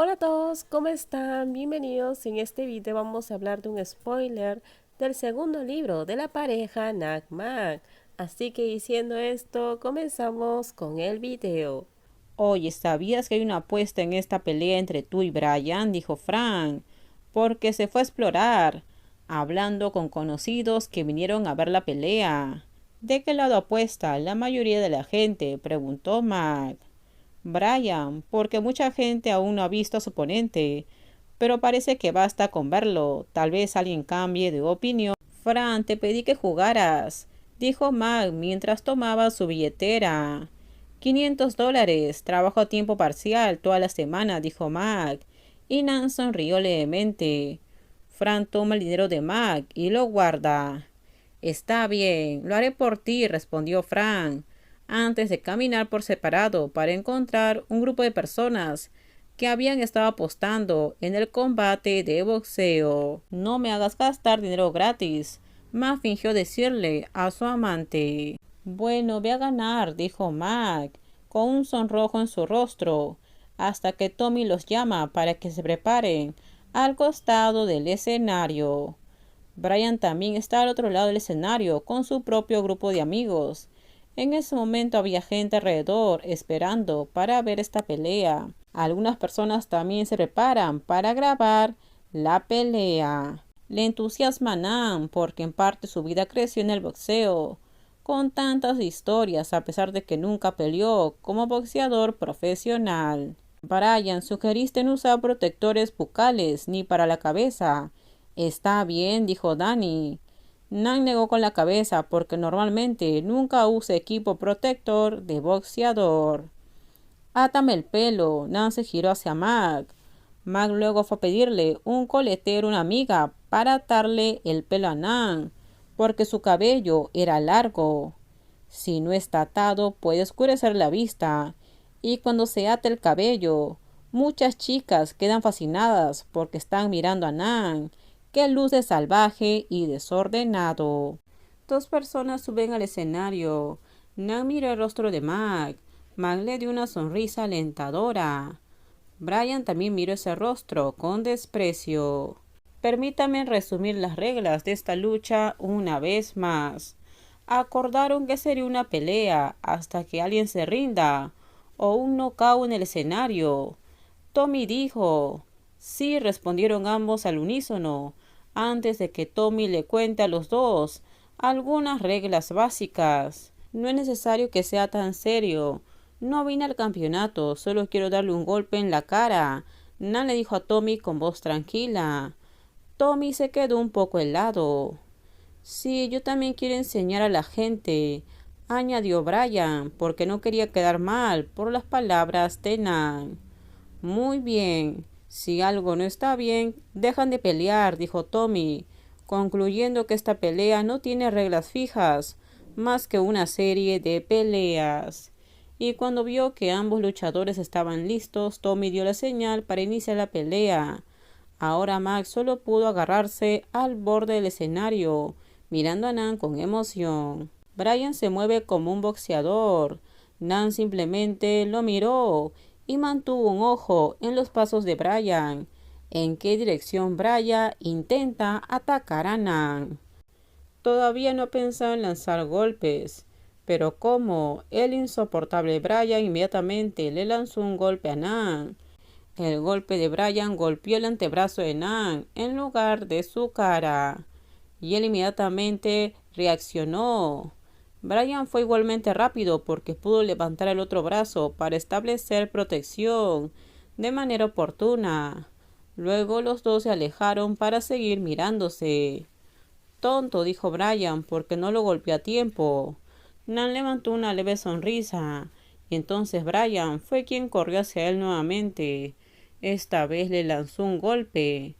Hola a todos, ¿cómo están? Bienvenidos. En este video vamos a hablar de un spoiler del segundo libro de la pareja Nak-Mak. Así que diciendo esto, comenzamos con el video. Oye, ¿sabías que hay una apuesta en esta pelea entre tú y Brian? Dijo Frank, porque se fue a explorar, hablando con conocidos que vinieron a ver la pelea. ¿De qué lado apuesta la mayoría de la gente? Preguntó Mac. Brian, porque mucha gente aún no ha visto a su oponente, pero parece que basta con verlo. Tal vez alguien cambie de opinión. Fran, te pedí que jugaras, dijo Mac mientras tomaba su billetera. $500, trabajo a tiempo parcial toda la semana, dijo Mac, y Nan sonrió levemente. Fran toma el dinero de Mac y lo guarda. Está bien, lo haré por ti, respondió Fran, antes de caminar por separado para encontrar un grupo de personas que habían estado apostando en el combate de boxeo. No me hagas gastar dinero gratis, Mac fingió decirle a su amante. Bueno, ve a ganar, dijo Mac, con un sonrojo en su rostro, hasta que Tommy los llama para que se preparen al costado del escenario. Brian también está al otro lado del escenario con su propio grupo de amigos. En ese momento había gente alrededor esperando para ver esta pelea. Algunas personas también se preparan para grabar la pelea. Le entusiasma a Nan porque en parte su vida creció en el boxeo, con tantas historias a pesar de que nunca peleó como boxeador profesional. Brian, sugeriste no usar protectores bucales ni para la cabeza. Está bien, dijo Danny. Nan negó con la cabeza porque normalmente nunca usa equipo protector de boxeador. Átame el pelo. Nan se giró hacia Mac. Mac luego fue a pedirle un coletero a una amiga para atarle el pelo a Nan, porque su cabello era largo. Si no está atado puede oscurecer la vista, y cuando se ata el cabello, muchas chicas quedan fascinadas porque están mirando a Nan, que luce salvaje y desordenado. Dos personas suben al escenario. Nan mira el rostro de Mac. Mac le dio una sonrisa alentadora. Brian también miró ese rostro con desprecio. Permítame resumir las reglas de esta lucha una vez más. Acordaron que sería una pelea hasta que alguien se rinda o un nocaut en el escenario. Tommy dijo. Sí, respondieron ambos al unísono, antes de que Tommy le cuente a los dos algunas reglas básicas. No es necesario que sea tan serio. No vine al campeonato, solo quiero darle un golpe en la cara. Nan le dijo a Tommy con voz tranquila. Tommy se quedó un poco helado. Sí, yo también quiero enseñar a la gente, añadió Brian, porque no quería quedar mal por las palabras de Nan. Muy bien. Si algo no está bien, dejan de pelear, dijo Tommy, concluyendo que esta pelea no tiene reglas fijas, más que una serie de peleas. Y cuando vio que ambos luchadores estaban listos, Tommy dio la señal para iniciar la pelea. Ahora Max solo pudo agarrarse al borde del escenario, mirando a Nan con emoción. Brian se mueve como un boxeador. Nan simplemente lo miró y mantuvo un ojo en los pasos de Brian. ¿En qué dirección Brian intenta atacar a Nan? Todavía no pensaba en lanzar golpes, pero como el insoportable Brian inmediatamente le lanzó un golpe a Nan. El golpe de Brian golpeó el antebrazo de Nan en lugar de su cara, y él inmediatamente reaccionó. Brian fue igualmente rápido porque pudo levantar el otro brazo para establecer protección de manera oportuna. Luego los dos se alejaron para seguir mirándose. Tonto, dijo Brian, porque no lo golpeó a tiempo. Nan levantó una leve sonrisa, y entonces Brian fue quien corrió hacia él nuevamente. Esta vez le lanzó un golpe.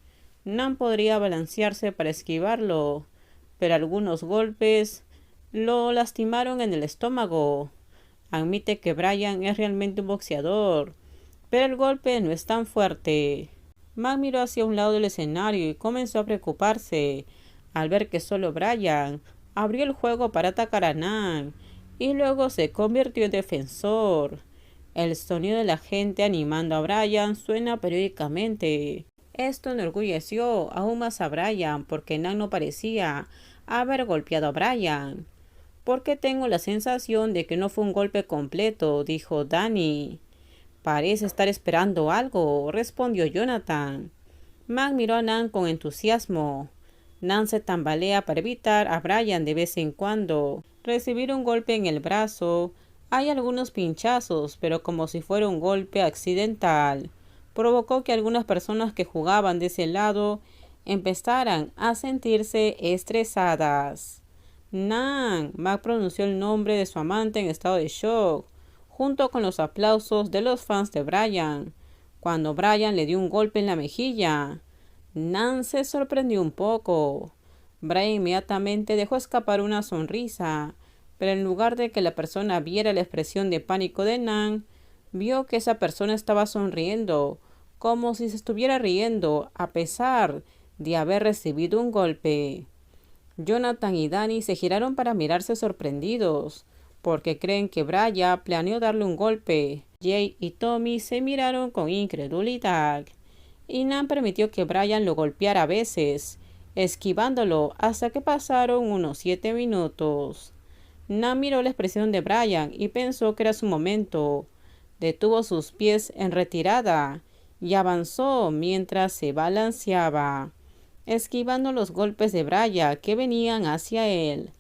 Nan podría balancearse para esquivarlo, pero algunos golpes lo lastimaron en el estómago. Admite que Brian es realmente un boxeador, pero el golpe no es tan fuerte. Mac miró hacia un lado del escenario y comenzó a preocuparse al ver que solo Brian abrió el juego para atacar a Nan y luego se convirtió en defensor. El sonido de la gente animando a Brian suena periódicamente. Esto enorgulleció aún más a Brian porque Nan no parecía haber golpeado a Brian. Porque tengo la sensación de que no fue un golpe completo, dijo Danny. Parece estar esperando algo, respondió Jonathan. Mac miró a Nan con entusiasmo. Nan se tambalea para evitar a Brian de vez en cuando recibir un golpe en el brazo. Hay algunos pinchazos, pero como si fuera un golpe accidental. Provocó que algunas personas que jugaban de ese lado empezaran a sentirse estresadas. Nan, Mac pronunció el nombre de su amante en estado de shock, junto con los aplausos de los fans de Brian, cuando Brian le dio un golpe en la mejilla. Nan se sorprendió un poco. Brian inmediatamente dejó escapar una sonrisa, pero en lugar de que la persona viera la expresión de pánico de Nan, vio que esa persona estaba sonriendo, como si se estuviera riendo a pesar de haber recibido un golpe. Jonathan y Danny se giraron para mirarse sorprendidos, porque creen que Brian planeó darle un golpe. Jay y Tommy se miraron con incredulidad, y Nan permitió que Brian lo golpeara a veces, esquivándolo hasta que pasaron unos 7 minutos. Nan miró la expresión de Brian y pensó que era su momento. Detuvo sus pies en retirada y avanzó mientras se balanceaba, esquivando los golpes de Brian que venían hacia él,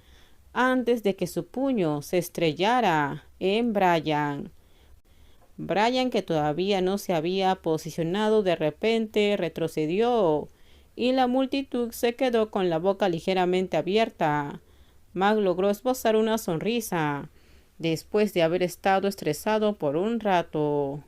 antes de que su puño se estrellara en Brian. Brian, que todavía no se había posicionado, de repente retrocedió y la multitud se quedó con la boca ligeramente abierta. Mac logró esbozar una sonrisa después de haber estado estresado por un rato.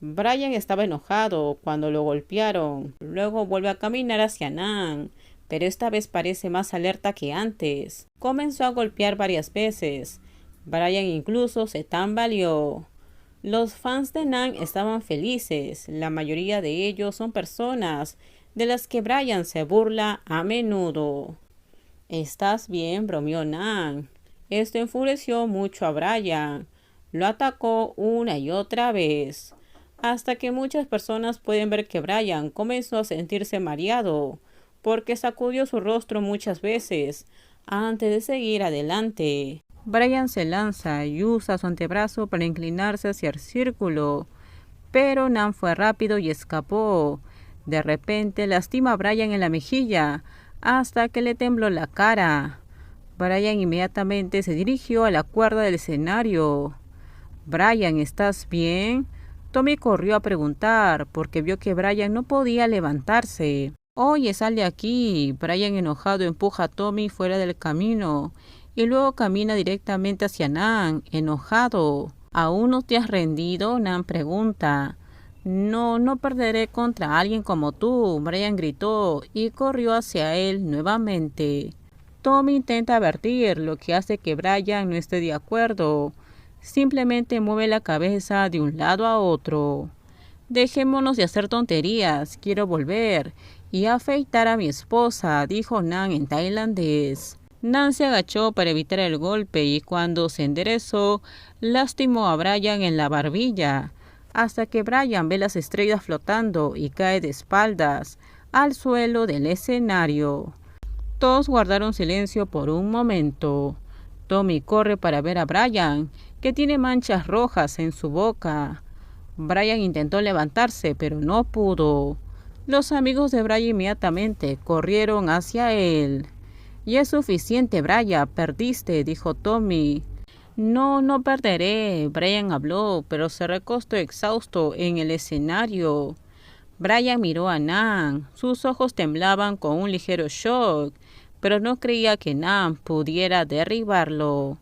Brian estaba enojado cuando lo golpearon. Luego vuelve a caminar hacia Nan, pero esta vez parece más alerta que antes. Comenzó a golpear varias veces. Brian incluso se tambaleó. Los fans de Nan estaban felices. La mayoría de ellos son personas de las que Brian se burla a menudo. ¿Estás bien?, bromeó Nan. Esto enfureció mucho a Brian. Lo atacó una y otra vez, hasta que muchas personas pueden ver que Brian comenzó a sentirse mareado, porque sacudió su rostro muchas veces antes de seguir adelante. Brian se lanza y usa su antebrazo para inclinarse hacia el círculo, pero Nan fue rápido y escapó. De repente lastima a Brian en la mejilla hasta que le tembló la cara. Brian inmediatamente se dirigió a la cuerda del escenario. «Brian, ¿estás bien?», Tommy corrió a preguntar, porque vio que Brian no podía levantarse. «Oye, sal de aquí». Brian, enojado, empuja a Tommy fuera del camino y luego camina directamente hacia Nan, enojado. «¿Aún no te has rendido?», Nan pregunta. No perderé contra alguien como tú», Brian gritó y corrió hacia él nuevamente. Tommy intenta advertir, lo que hace que Brian no esté de acuerdo. Simplemente mueve la cabeza de un lado a otro. «Dejémonos de hacer tonterías, quiero volver y afeitar a mi esposa», dijo Nan en tailandés. Nan se agachó para evitar el golpe y cuando se enderezó, lastimó a Brian en la barbilla, hasta que Brian ve las estrellas flotando y cae de espaldas al suelo del escenario. Todos guardaron silencio por un momento. Tommy corre para ver a Brian, que tiene manchas rojas en su boca. Brian intentó levantarse, pero no pudo. Los amigos de Brian inmediatamente corrieron hacia él. «Ya es suficiente, Brian, perdiste», dijo Tommy. No perderé», Brian habló, pero se recostó exhausto en el escenario. Brian miró a Nan. Sus ojos temblaban con un ligero shock, pero no creía que Nan pudiera derribarlo.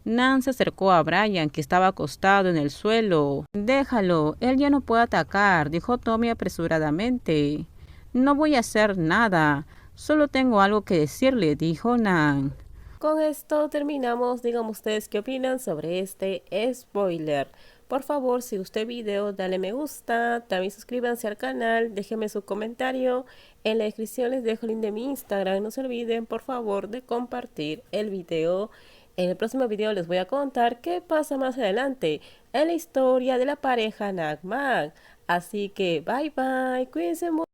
Nan se acercó a Brian, que estaba acostado en el suelo. «Déjalo, él ya no puede atacar», dijo Tommy apresuradamente. «No voy a hacer nada, solo tengo algo que decirle», dijo Nan. Con esto terminamos. Díganme ustedes qué opinan sobre este spoiler. Por favor, si gustó el video, dale me gusta, también suscríbanse al canal, déjenme su comentario. En la descripción les dejo el link de mi Instagram. No se olviden, por favor, de compartir el video. En el próximo video les voy a contar qué pasa más adelante en la historia de la pareja Nagmag. Así que bye bye, cuídense mucho.